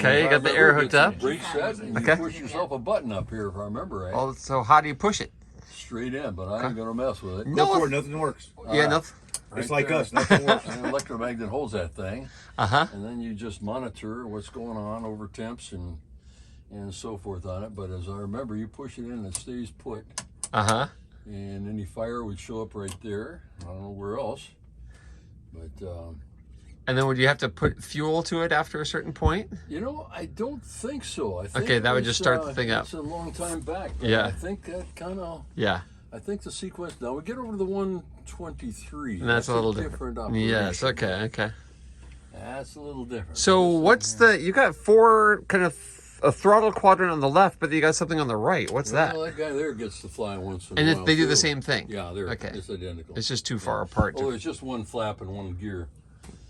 Okay, you got the air hooked up. Brake set, and you push yourself a button up here, if I remember right. Oh, so how do you push it? Straight in, but I ain't gonna mess with it. Go for it, nothing works. Yeah, nothing. Right It's like there. us, nothing works. An electromagnet holds that thing, and then you just monitor what's going on over temps and so forth on it. But as I remember, you push it in and it stays put. And any fire would show up right there. I don't know where else, but. And then would you have to put fuel to it after a certain point? You know, I don't think so. I think okay, that would just start the thing up. It's a long time back. Yeah. I think that kind of. Yeah. I think the sequence. Now we get over to the 123. And that's a little different. Operation. Yes. Okay. Okay. That's a little different. So what's the? You got four kind of a throttle quadrant on the left, but you got something on the right. What's that? Well, that guy there gets to fly once in a And while. they do too. the same thing. Yeah, they're okay. It's identical. It's just too far apart. Oh, it's just one flap and one gear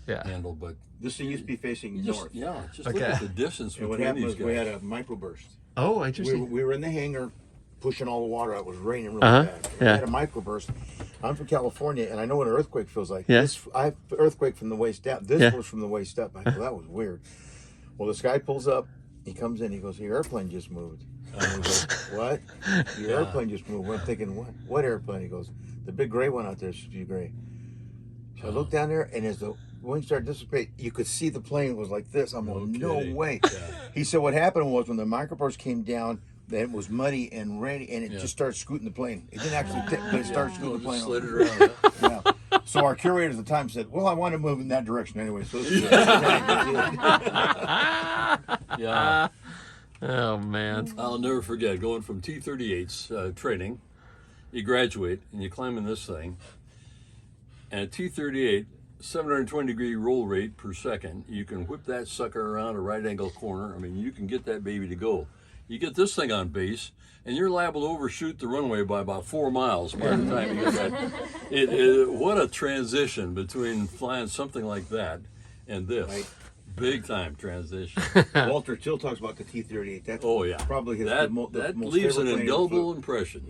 yeah. handle, but This thing used to be facing north. Yeah, just look at the distance And what between happened these was guys. we had a microburst. Oh, interesting. We were in the hangar pushing all the water out. It was raining really bad. We Yeah. had a microburst. I'm from California, and I know what an earthquake feels like. Yeah. I have earthquake from the waist down. This was from the waist up. I go, that was weird. Well, this guy pulls up. He comes in. He goes, "Your airplane just moved." And we go, "What? Your airplane just moved?" We're thinking, "What? What airplane?" He goes, "The big gray one out there should be gray." So I looked down there, and as the wind started to dissipate, you could see the plane was like this. I'm going, "No way." He said, "What happened was when the microburst came down, then it was muddy and rainy, and it just started scooting the plane. It didn't actually tip, but it started scooting the plane. Slid it around. Yeah. So our curator at the time said, "Well, I want to move in that direction anyway." So this is Yeah. Oh man. I'll never forget going from T-38's training. You graduate and you climb in this thing. And at T-38, 720-degree roll rate per second. You can whip that sucker around a right angle corner. I mean, you can get that baby to go. You get this thing on base, and you're liable to overshoot the runway by about 4 miles by the time you get that. What a transition between flying something like that and this. Right. Big time transition. Walter still talks about the T-38. That's probably his that most leaves an favorite plane indelible impression.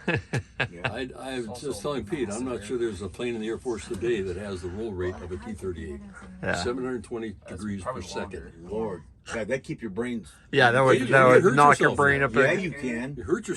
Yeah. I was just telling Pete, I'm not sure there's a plane in the Air Force today that has the roll rate of a T-38. 720 degrees per second. Lord, God, that keep your brains. Yeah, that would You knock hurt your yourself brain now. up. Yeah, you can. You hurt yourself.